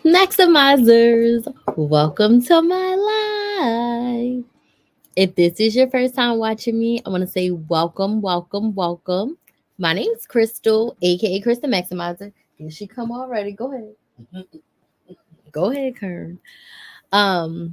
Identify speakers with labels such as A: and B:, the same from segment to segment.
A: Maximizers, welcome to my life. If this is your first time watching me, I want to say welcome, welcome, welcome. My name is Crystal, aka Krista Maximizer. Here she come already. Go ahead. Go ahead, Kern.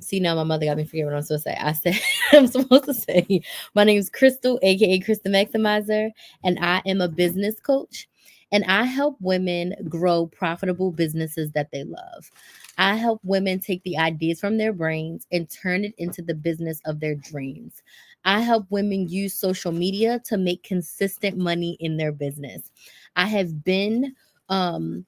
A: See now my mother got me forgetting what I'm supposed to say. I said I'm supposed to say my name is Crystal, aka Krista Maximizer, and I am a business coach. And I help women grow profitable businesses that they love. I help women take the ideas from their brains and turn it into the business of their dreams. I help women use social media to make consistent money in their business. I have been um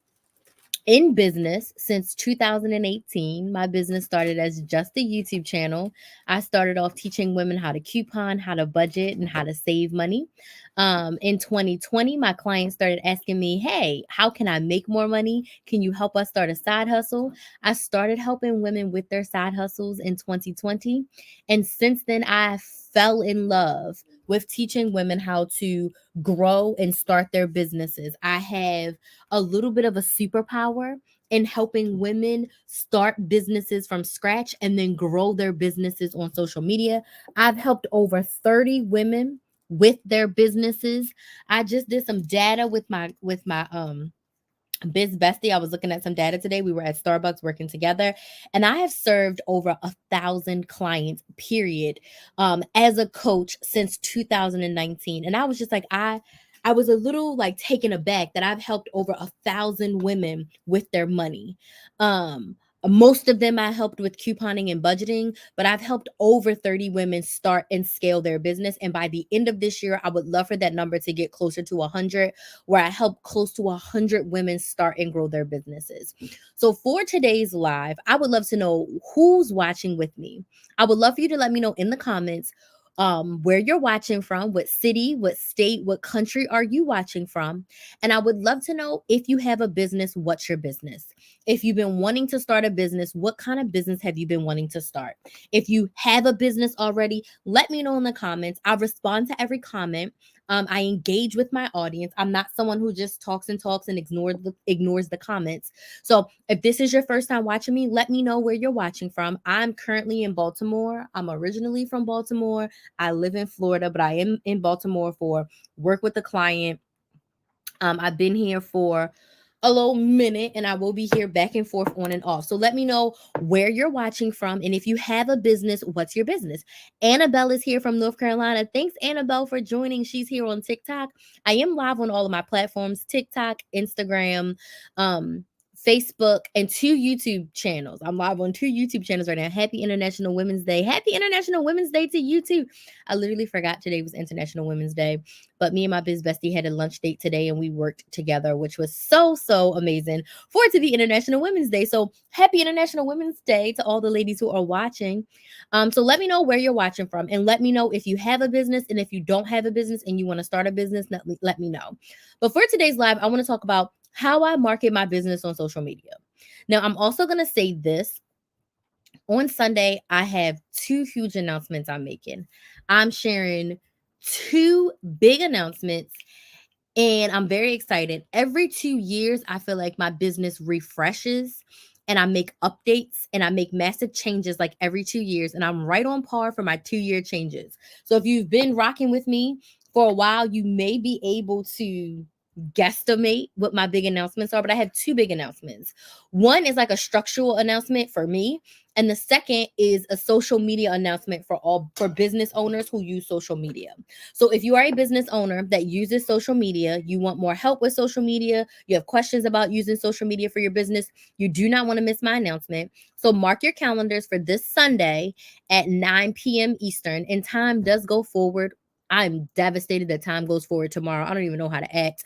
A: in business since 2018. My business started as just a YouTube channel. I started off teaching women how to coupon, how to budget, and how to save money. In 2020, my clients started asking me, hey, how can I make more money? Can you help us start a side hustle? I started helping women with their side hustles in 2020. And since then, I fell in love with teaching women how to grow and start their businesses. I have a little bit of a superpower in helping women start businesses from scratch and then grow their businesses on social media. I've helped over 30 women with their businesses. I just did some data with my biz bestie. I was looking at some data today. We were at Starbucks working together, and I have served over 1,000 clients, period, as a coach since 2019. And I was just like, I was a little like taken aback that I've helped over 1,000 women with their money. Um, Most of them I helped with couponing and budgeting, but I've helped over 30 women start and scale their business. And by the end of this year, I would love for that number to get closer to 100, where I help close to 100 women start and grow their businesses. So for today's live, I would love to know who's watching with me. I would love for you to let me know in the comments where you're watching from, what city, what state, what country are you watching from? And I would love to know if you have a business, what's your business? If you've been wanting to start a business, what kind of business have you been wanting to start? If you have a business already, let me know in the comments. I'll respond to every comment. I engage with my audience. I'm not someone who just talks and talks and ignores the comments. So if this is your first time watching me, let me know where you're watching from. I'm currently in Baltimore. I'm originally from Baltimore. I live in Florida, but I am in Baltimore for work with a client. I've been here for a little minute, and I will be here back and forth on and off. So let me know where you're watching from. And if you have a business, what's your business? Annabelle is here from North Carolina. Thanks, Annabelle, for joining. She's here on TikTok. I am live on all of my platforms: TikTok, Instagram, um, Facebook, and two YouTube channels. I'm live on two YouTube channels right now. Happy International Women's Day. Happy International Women's Day to you too. I literally forgot today was International Women's Day. But me and my biz bestie had a lunch date today and we worked together, which was so amazing for it to be International Women's Day. So happy International Women's Day to all the ladies who are watching. So let me know where you're watching from, and let me know if you have a business, and if you don't have a business and you want to start a business, let me know. But for today's live, I want to talk about how I market my business on social media. Now, I'm also going to say this. On Sunday, I have two huge announcements I'm making. I'm sharing two big announcements, and I'm very excited. Every 2 years, I feel like my business refreshes and I make updates and I make massive changes like every 2 years. And I'm right on par for my 2 year changes. So if you've been rocking with me for a while, you may be able to guesstimate what my big announcements are. But I have two big announcements. One is like a structural announcement for me, and the second is a social media announcement for business owners who use social media. So if you are a business owner that uses social media, you want more help with social media, you have questions about using social media for your business, you do not want to miss my announcement. So mark your calendars for this Sunday at 9 p.m. Eastern. And time does go forward. I'm devastated that time goes forward tomorrow. I don't even know how to act,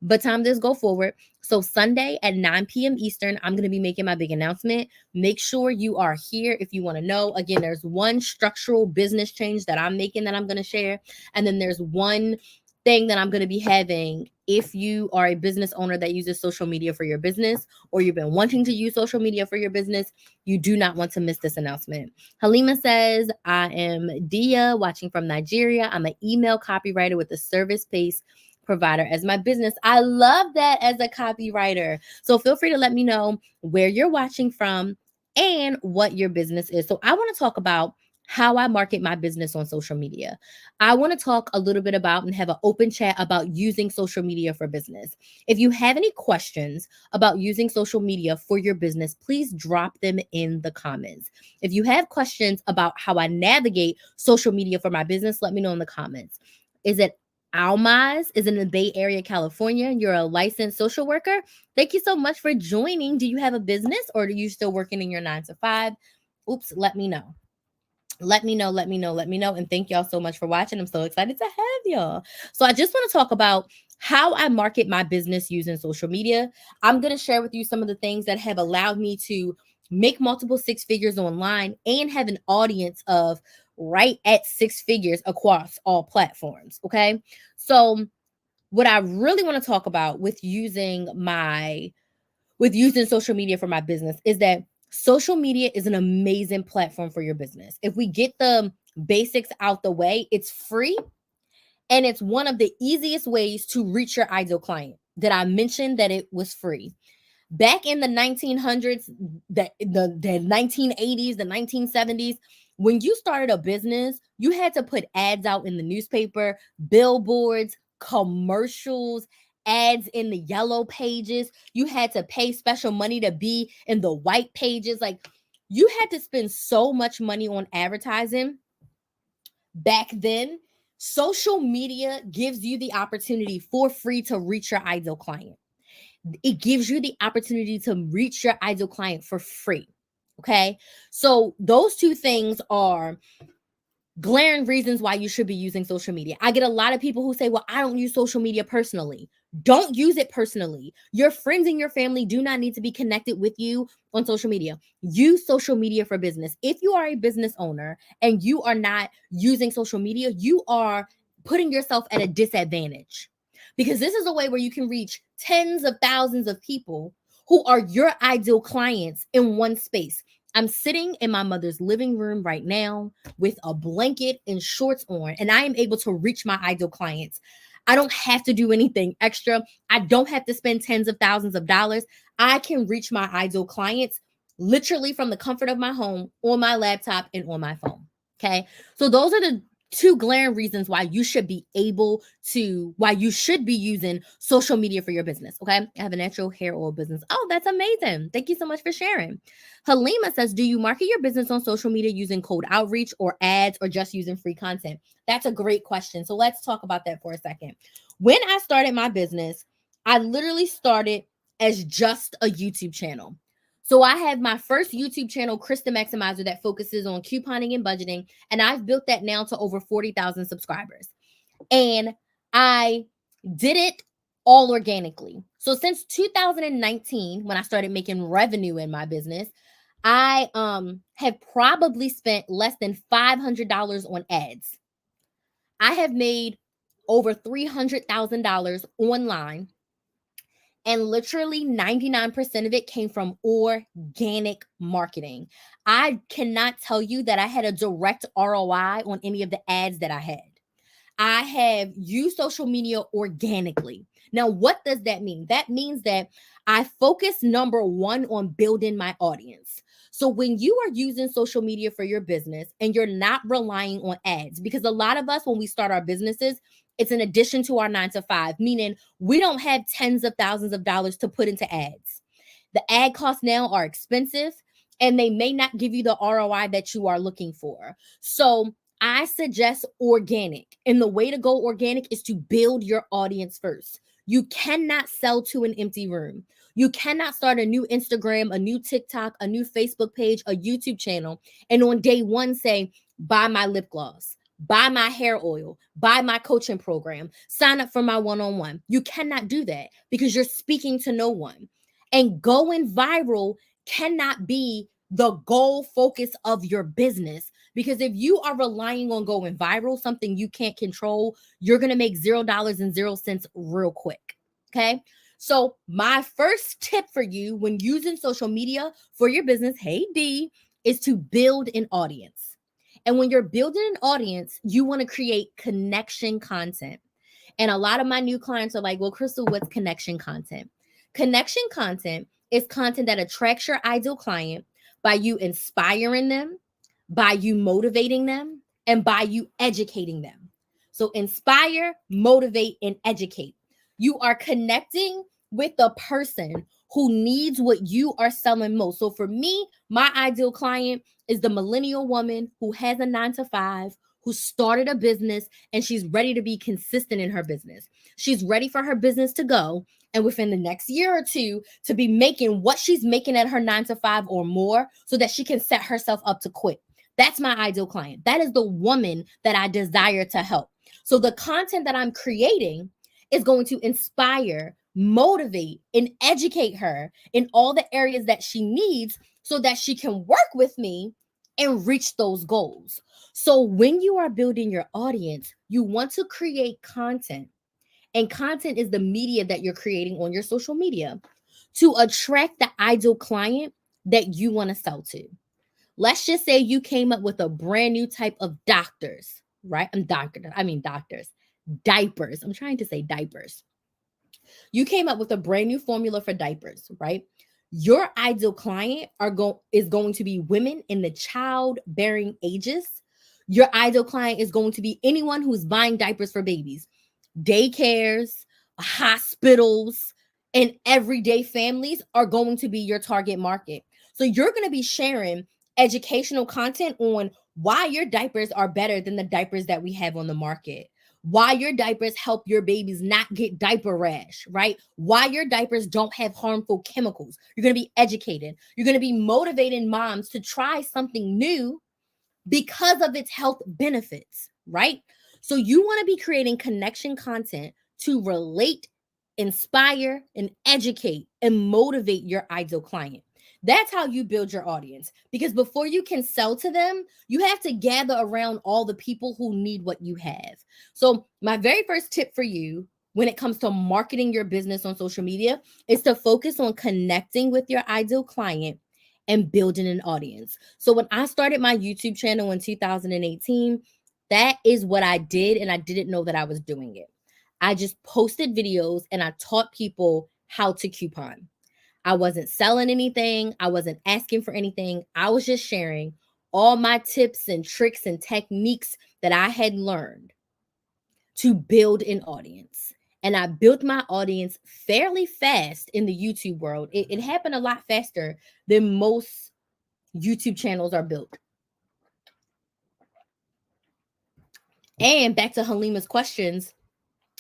A: but time does go forward. So Sunday at 9 p.m. Eastern, I'm going to be making my big announcement. Make sure you are here if you want to know. Again, there's one structural business change that I'm making that I'm going to share. And then there's one thing that I'm going to be having if you are a business owner that uses social media for your business, or you've been wanting to use social media for your business. You do not want to miss this announcement. Halima says, I am Dia watching from Nigeria. I'm an email copywriter with a service-based provider as my business. I love that as a copywriter. So feel free to let me know where you're watching from and what your business is. So I want to talk about how I market my business on social media. I want to talk a little bit about and have an open chat about using social media for business. If you have any questions about using social media for your business, please drop them in the comments. If you have questions about how I navigate social media for my business, let me know in the comments. Is it Almaz is in the Bay Area, California. You're a licensed social worker. Thank you so much for joining. Do you have a business or are you still working in your 9 to 5? Oops, let me know. Let me know. And thank y'all so much for watching. I'm so excited to have y'all. So I just want to talk about how I market my business using social media. I'm going to share with you some of the things that have allowed me to make multiple six figures online and have an audience of right at six figures across all platforms. Okay. So what I really want to talk about with using social media for my business is that social media is an amazing platform for your business. If we get the basics out the way, it's free and it's one of the easiest ways to reach your ideal client. That I mentioned that it was free. Back in the 1900s, the 1980s, the 1970s, when you started a business, you had to put ads out in the newspaper, billboards, commercials, ads in the yellow pages. You had to pay special money to be in the white pages. Like, you had to spend so much money on advertising back then. Social media gives you the opportunity for free to reach your ideal client. It gives you the opportunity to reach your ideal client for free. Okay. So those two things are glaring reasons why you should be using social media. I get a lot of people who say, well, I don't use social media personally. Don't use it personally. Your friends and your family do not need to be connected with you on social media. Use social media for business. If you are a business owner and you are not using social media, you are putting yourself at a disadvantage, because this is a way where you can reach tens of thousands of people who are your ideal clients in one space. I'm sitting in my mother's living room right now with a blanket and shorts on, and I am able to reach my ideal clients. I don't have to do anything extra. I don't have to spend tens of thousands of dollars. I can reach my ideal clients literally from the comfort of my home, on my laptop, and on my phone. Okay. So those are the two glaring reasons why you should be using social media for your business. Okay. I have a natural hair oil business. Oh, that's amazing. Thank you so much for sharing. Halima says, do you market your business on social media using cold outreach or ads or just using free content? That's a great question. So let's talk about that for a second. When I started my business, I literally started as just a YouTube channel. So I have my first YouTube channel, Krista Maximizer, that focuses on couponing and budgeting. And I've built that now to over 40,000 subscribers. And I did it all organically. So since 2019, when I started making revenue in my business, I have probably spent less than $500 on ads. I have made over $300,000 online, and literally 99% of it came from organic marketing. I cannot tell you that I had a direct ROI on any of the ads that I had. I have used social media organically. Now, what does that mean? That means that I focus, number one, on building my audience. So when you are using social media for your business and you're not relying on ads, because a lot of us, when we start our businesses, it's in addition to our 9 to 5, meaning we don't have tens of thousands of dollars to put into ads. The ad costs now are expensive and they may not give you the ROI that you are looking for. So I suggest organic. And the way to go organic is to build your audience first. You cannot sell to an empty room. You cannot start a new Instagram, a new TikTok, a new Facebook page, a YouTube channel, and on day one say, buy my lip gloss, buy my hair oil, buy my coaching program, sign up for my one-on-one. You cannot do that because you're speaking to no one. And going viral cannot be the goal focus of your business, because if you are relying on going viral, something you can't control, you're going to make $0.00 real quick. Okay. So my first tip for you when using social media for your business, hey D, is to build an audience. And when you're building an audience, you want to create connection content. And a lot of my new clients are like, well, Crystal, what's connection content? Connection content is content that attracts your ideal client by you inspiring them, by you motivating them, and by you educating them. So inspire, motivate, and educate. You are connecting with the person who needs what you are selling most. So for me, my ideal client is the millennial woman who has a 9 to 5, who started a business, and she's ready to be consistent in her business. She's ready for her business to go, and within the next year or two to be making what she's making at her 9 to 5 or more, so that she can set herself up to quit. That's my ideal client. That is the woman that I desire to help. So the content that I'm creating is going to inspire, motivate, and educate her in all the areas that she needs so that she can work with me and reach those goals. So when you are building your audience, you want to create content. And content is the media that you're creating on your social media to attract the ideal client that you want to sell to. Let's just say you came up with a brand new type of doctors, right? Doctors, diapers. I'm trying to say diapers. You came up with a brand new formula for diapers, right? Your ideal client is going to be women in the childbearing ages. Your ideal client is going to be anyone who's buying diapers for babies, daycares, hospitals, and everyday families are going to be your target market. So you're going to be sharing educational content on why your diapers are better than the diapers that we have on the market, why your diapers help your babies not get diaper rash, right? Why your diapers don't have harmful chemicals. You're going to be educated. You're going to be motivating moms to try something new because of its health benefits, right? So you want to be creating connection content to relate, inspire, and educate and motivate your ideal client. That's how you build your audience. Because before you can sell to them, you have to gather around all the people who need what you have. So, my very first tip for you when it comes to marketing your business on social media is to focus on connecting with your ideal client and building an audience. So, when I started my YouTube channel in 2018, that is what I did, and I didn't know that I was doing it. I just posted videos and I taught people how to coupon. I wasn't selling anything. I wasn't asking for anything. I was just sharing all my tips and tricks and techniques that I had learned to build an audience. And I built my audience fairly fast in the YouTube world. It happened a lot faster than most YouTube channels are built. And back to Halima's questions,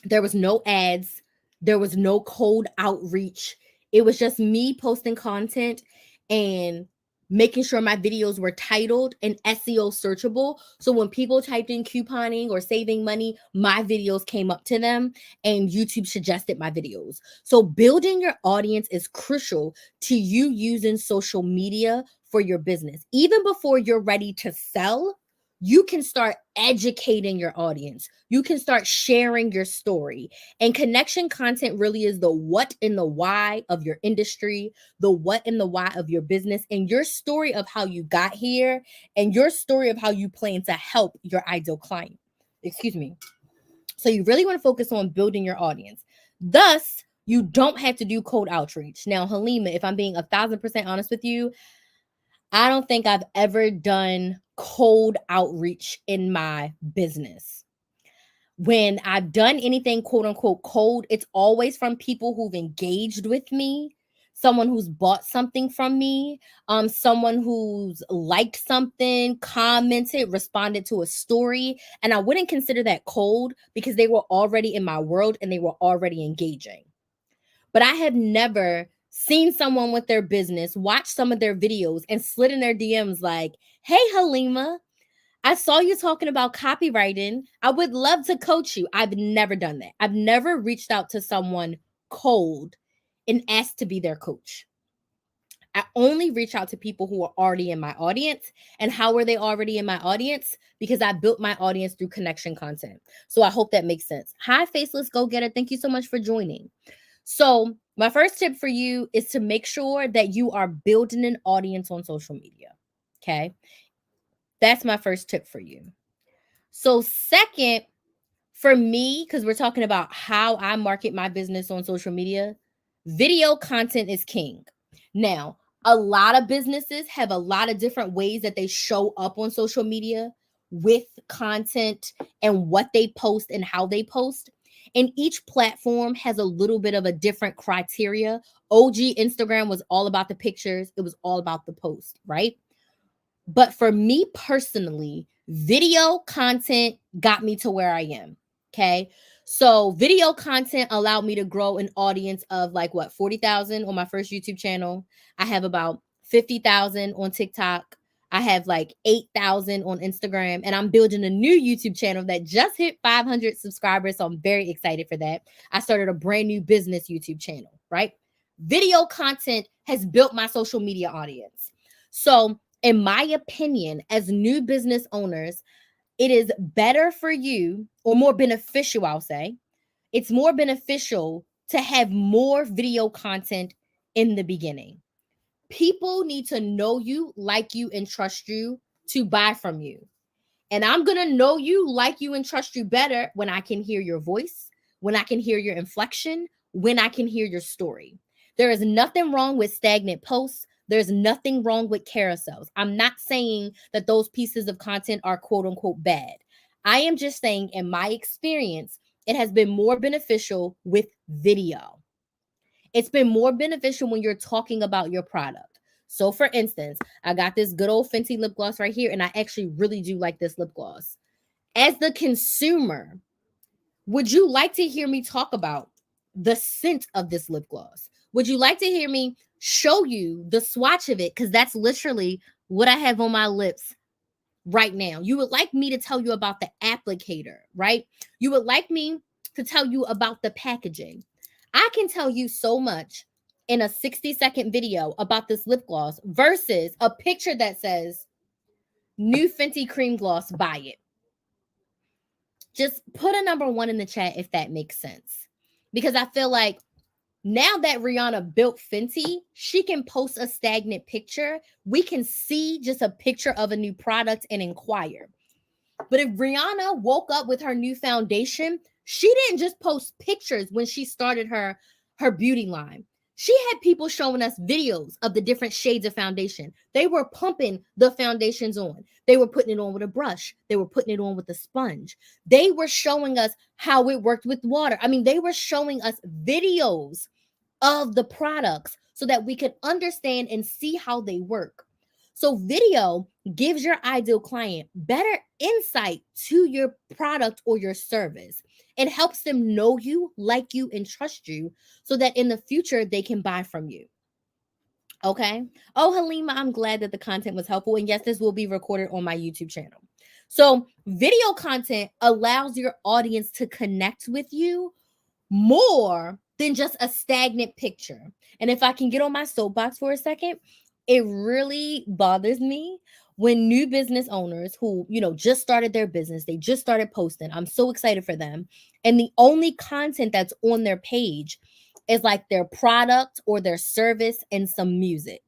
A: there was no ads, there was no cold outreach. It was just me posting content and making sure my videos were titled and SEO searchable. So when people typed in couponing or saving money, my videos came up to them and YouTube suggested my videos. So building your audience is crucial to you using social media for your business. Even before you're ready to sell, you can start educating your audience. You can start sharing your story. And connection content really is the what and the why of your industry, the what and the why of your business, and your story of how you got here, and your story of how you plan to help your ideal client. Excuse me. So you really want to focus on building your audience. Thus, you don't have to do cold outreach. Now, Halima, if I'm being 1,000% honest with you, I don't think I've ever done cold outreach in my business. When I've done anything quote unquote cold, it's always from people who've engaged with me, someone who's bought something from me, someone who's liked something, commented, responded to a story. And I wouldn't consider that cold because they were already in my world and they were already engaging. But I have never seen someone with their business, watch some of their videos, and slid in their DMs like, hey, Halima, I saw you talking about copywriting. I would love to coach you. I've never done that. I've never reached out to someone cold and asked to be their coach. I only reach out to people who are already in my audience. And how are they already in my audience? Because I built my audience through connection content. So I hope that makes sense. Hi, Faceless Go Getter. Thank you so much for joining. So, my first tip for you is to make sure that you are building an audience on social media. Okay. That's my first tip for you. So, second, For me, because we're talking about how I market my business on social media, video content is king. Now, a lot of businesses have a lot of different ways that they show up on social media with content and what they post and how they post. And each platform has a little bit of a different criteria. OG Instagram was all about the pictures, it was all about the post, right? But for me personally, video content got me to where I am. Okay. So video content allowed me to grow an audience of like what, 40,000 on my first YouTube channel. I have about 50,000 on TikTok. I have like 8,000 on Instagram, and I'm building a new YouTube channel that just hit 500 subscribers. So I'm very excited for that. I started a brand new business YouTube channel, right? Video content has built my social media audience. So in my opinion, as new business owners, it is better for you, or more beneficial, I'll say. It's more beneficial to have more video content in the beginning. People need to know you, like you, and trust you to buy from you. And I'm going to know you, like you, and trust you better when I can hear your voice, when I can hear your inflection, when I can hear your story. There is nothing wrong with stagnant posts. There's nothing wrong with carousels. I'm not saying that those pieces of content are quote unquote bad. I am just saying, in my experience, it has been more beneficial with video. It's been more beneficial when you're talking about your product. So, for instance, I got this good old Fenty lip gloss right here, and I actually really do like this lip gloss. As the consumer, would you like to hear me talk about the scent of this lip gloss? Would you like to hear me show you the swatch of it? Because that's literally what I have on my lips right now. You would like me to tell you about the applicator, right? You would like me to tell you about the packaging. I can tell you so much in a 60-second video about this lip gloss versus a picture that says new Fenty cream gloss, buy it. Just put a number 1 in the chat if that makes sense. Because I feel like now that Rihanna built Fenty, she can post a stagnant picture. We can see just a picture of a new product and inquire. But if Rihanna woke up with her new foundation, she didn't just post pictures when she started her beauty line. She had people showing us videos of the different shades of foundation. They were pumping the foundations on. They were putting it on with a brush. They were putting it on with a sponge. They were showing us how it worked with water. I mean, they were showing us videos of the products so that we could understand and see how they work. So video gives your ideal client better insight to your product or your service. It helps them know you, like you, and trust you so that in the future they can buy from you. Okay. Oh, Halima, I'm glad that the content was helpful. And yes, this will be recorded on my YouTube channel. So video content allows your audience to connect with you more than just a stagnant picture. And if I can get on my soapbox for a second, it really bothers me when new business owners who, just started their business, they just started posting. I'm so excited for them. And the only content that's on their page is like their product or their service and some music.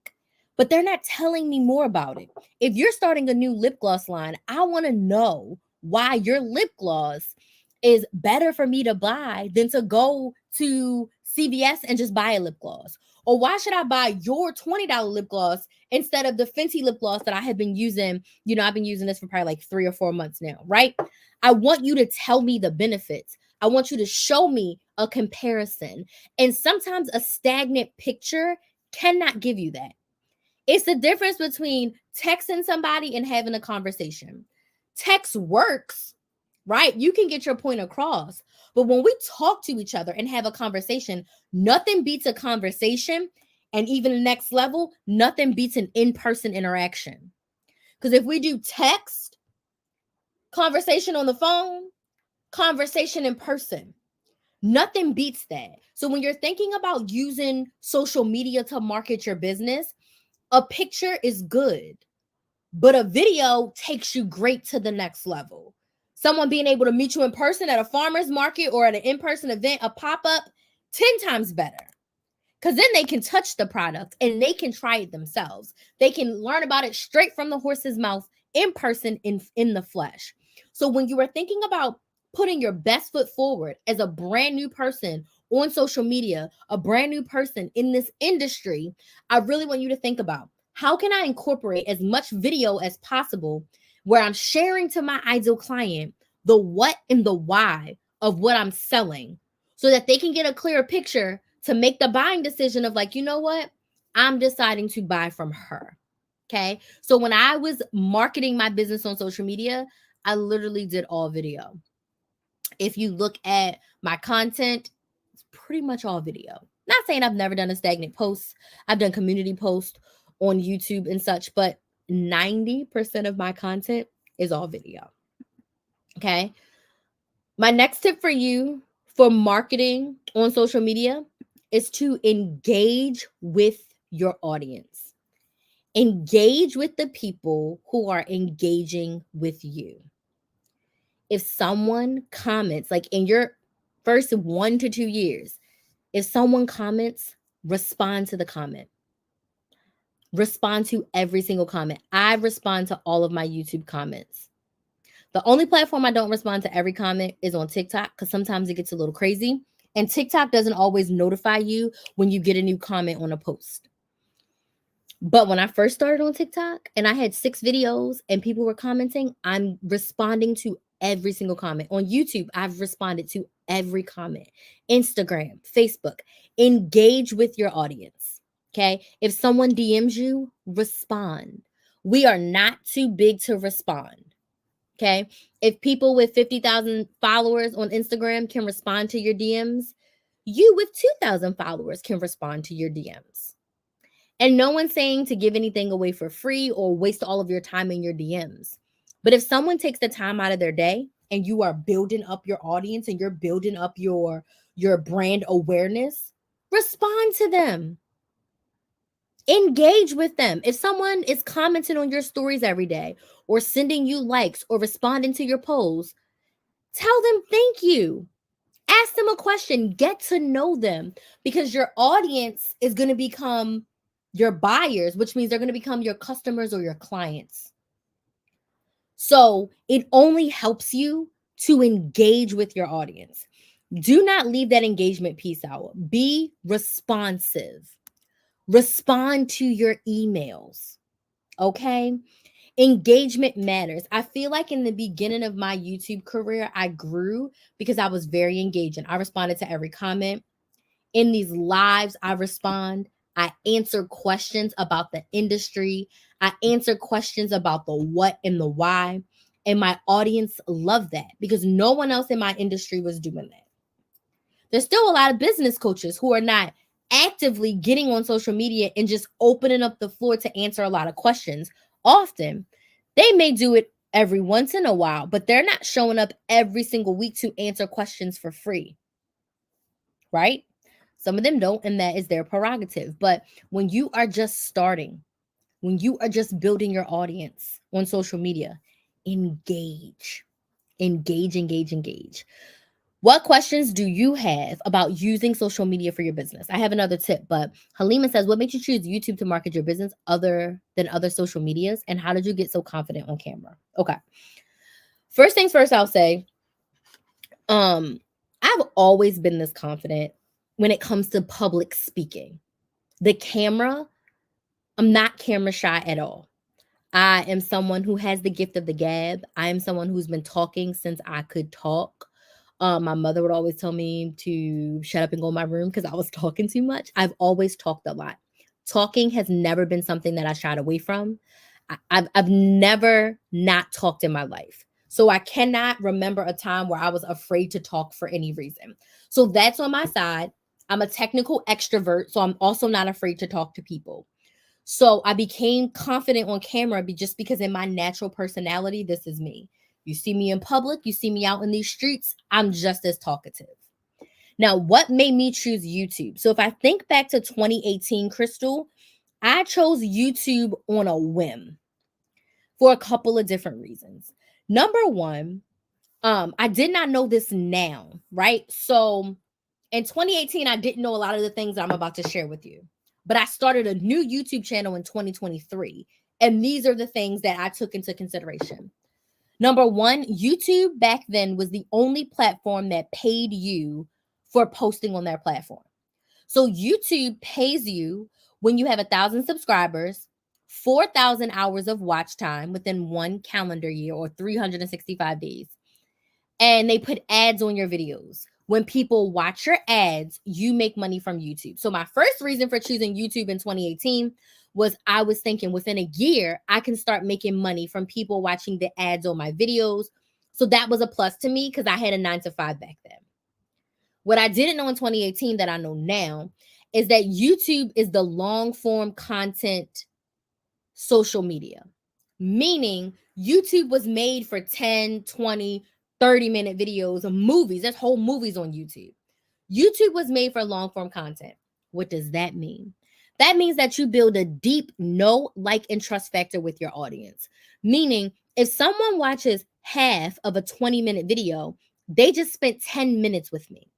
A: But they're not telling me more about it. If you're starting a new lip gloss line, I want to know why your lip gloss is better for me to buy than to go to CVS and just buy a lip gloss. Or why should I buy your $20 lip gloss instead of the Fenty lip gloss that I have been using? I've been using this for probably like 3 or 4 months now, right? I want you to tell me the benefits. I want you to show me a comparison. And sometimes a stagnant picture cannot give you that. It's the difference between texting somebody and having a conversation. Text works, right? You can get your point across. But when we talk to each other and have a conversation, nothing beats a conversation. And even the next level, nothing beats an in-person interaction. Because if we do text, conversation on the phone, conversation in person, nothing beats that. So when you're thinking about using social media to market your business, a picture is good, but a video takes you great to the next level. Someone being able to meet you in person at a farmer's market or at an in-person event, a pop-up, 10 times better. Because then they can touch the product and they can try it themselves. They can learn about it straight from the horse's mouth in person, in the flesh. So when you are thinking about putting your best foot forward as a brand new person on social media, a brand new person in this industry, I really want you to think about, how can I incorporate as much video as possible where I'm sharing to my ideal client the what and the why of what I'm selling, so that they can get a clearer picture to make the buying decision of like, you know what? I'm deciding to buy from her. Okay. So when I was marketing my business on social media, I literally did all video. If you look at my content, it's pretty much all video. Not saying I've never done a stagnant post. I've done community posts on YouTube and such, but 90% of my content is all video. Okay. My next tip for you for marketing on social media is to engage with your audience. Engage with the people who are engaging with you. If someone comments, like in your first 1 to 2 years, if someone comments, respond to the comment. Respond to every single comment. I respond to all of my YouTube comments. The only platform I don't respond to every comment is on TikTok, because sometimes it gets a little crazy. And TikTok doesn't always notify you when you get a new comment on a post. But when I first started on TikTok and I had 6 videos and people were commenting, I'm responding to every single comment. On YouTube, I've responded to every comment. Instagram, Facebook, engage with your audience. Okay. If someone DMs you, respond. We are not too big to respond. Okay. If people with 50,000 followers on Instagram can respond to your DMs, you with 2,000 followers can respond to your DMs. And no one's saying to give anything away for free or waste all of your time in your DMs. But if someone takes the time out of their day and you are building up your audience and you're building up your brand awareness, respond to them. Engage with them. If someone is commenting on your stories every day or sending you likes or responding to your posts, tell them thank you. Ask them a question. Get to know them, because your audience is going to become your buyers, which means they're going to become your customers or your clients. So it only helps you to engage with your audience. Do not leave that engagement piece out. Be responsive. Respond to your emails. Okay. Engagement matters. I feel like in the beginning of my YouTube career, I grew because I was very engaging. I responded to every comment. In these lives, I respond. I answer questions about the industry. I answer questions about the what and the why. And my audience loved that because no one else in my industry was doing that. There's still a lot of business coaches who are not actively getting on social media and just opening up the floor to answer a lot of questions. Often, they may do it every once in a while, but they're not showing up every single week to answer questions for free. Right? Some of them don't, and that is their prerogative. But when you are just starting, when you are just building your audience on social media, engage. Engage, engage, engage. What questions do you have about using social media for your business? I have another tip, but Halima says, what makes you choose YouTube to market your business other than other social medias? And how did you get so confident on camera? Okay. First things first, I'll say, I've always been this confident when it comes to public speaking. The camera, I'm not camera shy at all. I am someone who has the gift of the gab. I am someone who's been talking since I could talk. My mother would always tell me to shut up and go in my room because I was talking too much. I've always talked a lot. Talking has never been something that I shied away from. I've never not talked in my life. So I cannot remember a time where I was afraid to talk for any reason. So that's on my side. I'm a technical extrovert, so I'm also not afraid to talk to people. So I became confident on camera just because in my natural personality, this is me. You see me in public, you see me out in these streets, I'm just as talkative. Now, what made me choose YouTube? So if I think back to 2018, Crystal, I chose YouTube on a whim for a couple of different reasons. Number one, I did not know this now, right? So in 2018, I didn't know a lot of the things I'm about to share with you, but I started a new YouTube channel in 2023. And these are the things that I took into consideration. Number one, YouTube back then was the only platform that paid you for posting on their platform. So YouTube pays you when you have 1,000 subscribers, 4,000 hours of watch time within one calendar year or 365 days. And they put ads on your videos. When people watch your ads, you make money from YouTube. So my first reason for choosing YouTube in 2018 was I was thinking within a year, I can start making money from people watching the ads on my videos. So that was a plus to me because I had a 9 to 5 back then. What I didn't know in 2018 that I know now is that YouTube is the long form content social media, meaning YouTube was made for 10, 20, 30-minute videos of movies. There's whole movies on YouTube. YouTube was made for long form content. What does that mean? That means that you build a deep know, like, and trust factor with your audience. Meaning, if someone watches half of a 20-minute video, they just spent 10 minutes with me.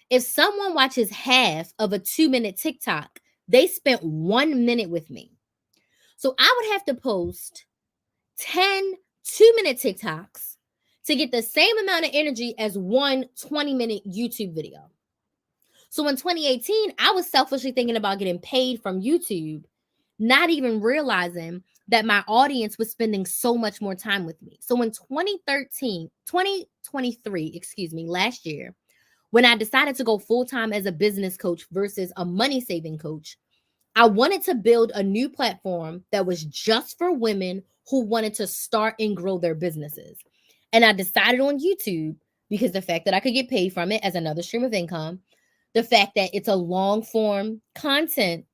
A: If someone watches half of a 2-minute TikTok, they spent 1 minute with me. So I would have to post 10 2-minute TikToks to get the same amount of energy as one 20-minute YouTube video. So in 2018, I was selfishly thinking about getting paid from YouTube, not even realizing that my audience was spending so much more time with me. So in 2023, last year, when I decided to go full-time as a business coach versus a money-saving coach, I wanted to build a new platform that was just for women who wanted to start and grow their businesses. And I decided on YouTube because the fact that I could get paid from it as another stream of income, the fact that it's a long form content.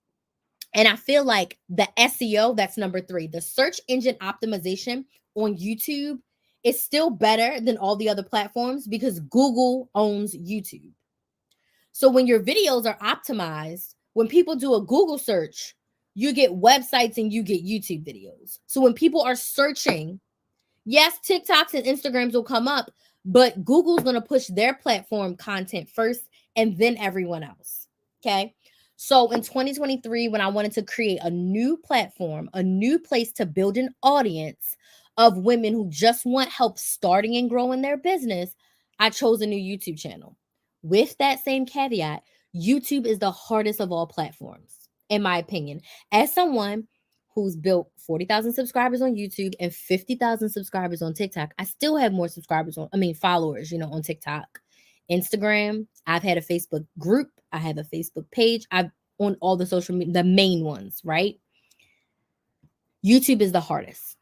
A: And I feel like the SEO, that's number 3, the search engine optimization on YouTube is still better than all the other platforms because Google owns YouTube. So when your videos are optimized, when people do a Google search, you get websites and you get YouTube videos. So when people are searching, yes, TikToks and Instagrams will come up, but Google's going to push their platform content first and then everyone else. Okay. So in 2023, when I wanted to create a new platform, a new place to build an audience of women who just want help starting and growing their business, I chose a new YouTube channel. With that same caveat, YouTube is the hardest of all platforms, in my opinion. As someone who's built 40,000 subscribers on YouTube and 50,000 subscribers on TikTok, I still have more followers, on TikTok. Instagram, I've had a Facebook group, I have a Facebook page, I've on all the social media, the main ones, right? YouTube is the hardest.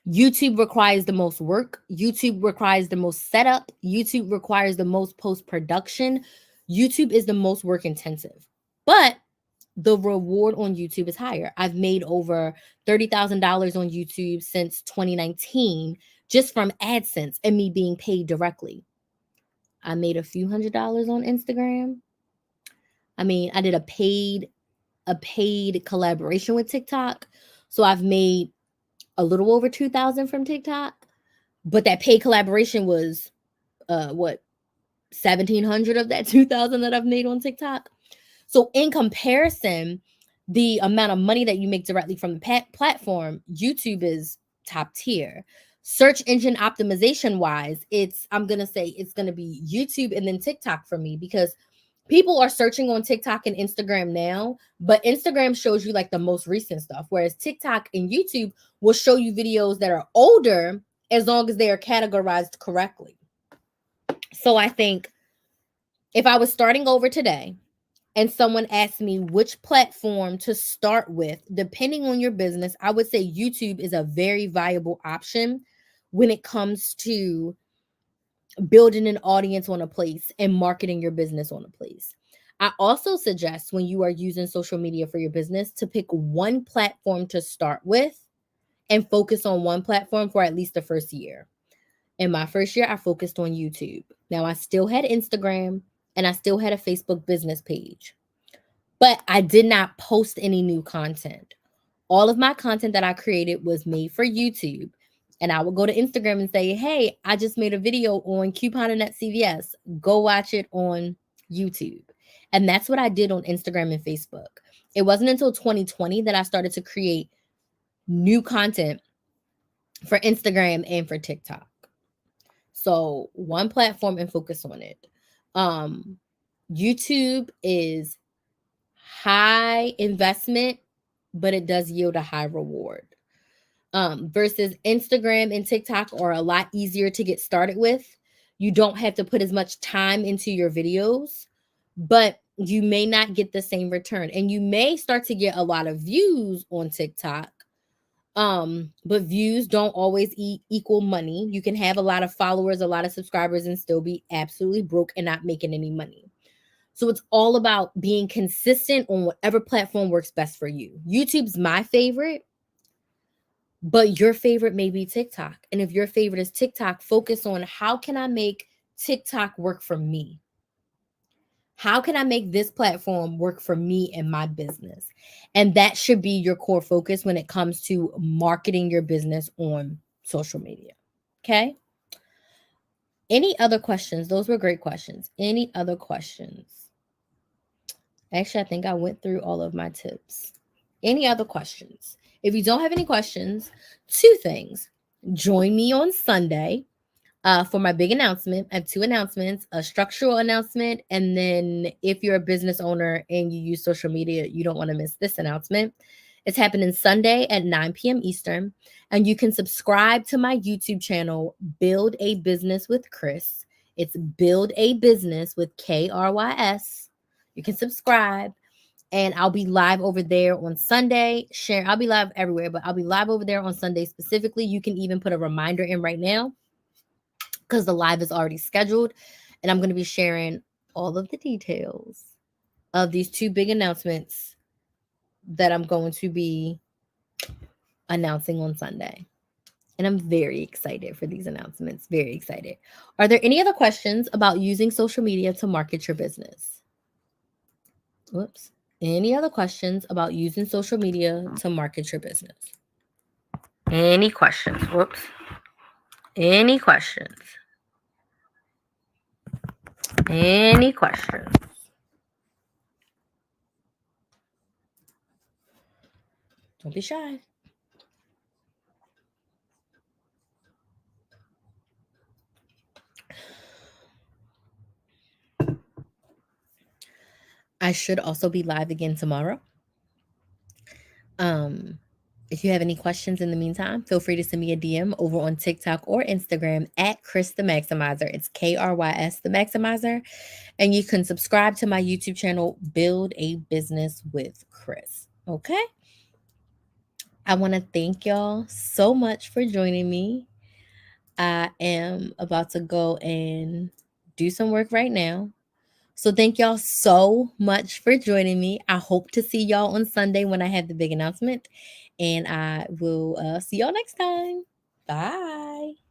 A: YouTube requires the most work. YouTube requires the most setup. YouTube requires the most post-production. YouTube is the most work intensive. But the reward on YouTube is higher. I've made over $30,000 on YouTube since 2019 just from AdSense and me being paid directly. I made a few $100s on Instagram. I did a paid collaboration with TikTok. So I've made a little over 2,000 from TikTok, but that paid collaboration was 1,700 of that 2,000 that I've made on TikTok. So in comparison, the amount of money that you make directly from the platform, YouTube is top tier. Search engine optimization wise, I'm going to be YouTube and then TikTok for me because people are searching on TikTok and Instagram now, but Instagram shows you like the most recent stuff, whereas TikTok and YouTube will show you videos that are older as long as they are categorized correctly. So I think if I was starting over today and someone asked me which platform to start with, depending on your business, I would say YouTube is a very viable option when it comes to building an audience on a place and marketing your business on a place. I also suggest when you are using social media for your business to pick one platform to start with and focus on one platform for at least the first year. In my first year, I focused on YouTube. Now, I still had Instagram and I still had a Facebook business page, but I did not post any new content. All of my content that I created was made for YouTube. And I would go to Instagram and say, hey, I just made a video on couponing at CVS. Go watch it on YouTube. And that's what I did on Instagram and Facebook. It wasn't until 2020 that I started to create new content for Instagram and for TikTok. So one platform and focus on it. YouTube is high investment, but it does yield a high reward. Versus Instagram and TikTok are a lot easier to get started with. You don't have to put as much time into your videos, but you may not get the same return. And you may start to get a lot of views on TikTok. But views don't always equal money. You can have a lot of followers, a lot of subscribers, and still be absolutely broke and not making any money. So it's all about being consistent on whatever platform works best for you. YouTube's my favorite, but your favorite may be TikTok. And if your favorite is TikTok, focus on how can I make TikTok work for me? How can I make this platform work for me and my business? And that should be your core focus when it comes to marketing your business on social media. Okay. Any other questions? Those were great questions. Any other questions? Actually, I think I went through all of my tips. Any other questions? If you don't have any questions, 2 things. Join me on Sunday for my big announcement. I have 2 announcements, a structural announcement, and then if you're a business owner and you use social media, you don't want to miss this announcement. It's happening Sunday at 9 p.m. Eastern, and you can subscribe to my YouTube channel, Build a Business with Chris. It's Build a Business with KRYS. You can subscribe, and I'll be live over there on Sunday. I'll be live everywhere, but I'll be live over there on Sunday specifically. You can even put a reminder in right now because the live is already scheduled, and I'm going to be sharing all of the details of these 2 big announcements that I'm going to be announcing on Sunday. And I'm very excited for these announcements. Very excited. Are there any other questions about using social media to market your business? Whoops. Any other questions about using social media to market your business? Any questions? Whoops. Any questions? Any questions? Don't be shy. I should also be live again tomorrow. If you have any questions in the meantime, feel free to send me a DM over on TikTok or Instagram at Chris the Maximizer. It's KRYS the Maximizer. And you can subscribe to my YouTube channel, Build a Business with Chris. Okay? I want to thank y'all so much for joining me. I am about to go and do some work right now. So thank y'all so much for joining me. I hope to see y'all on Sunday when I have the big announcement. And I will see y'all next time. Bye.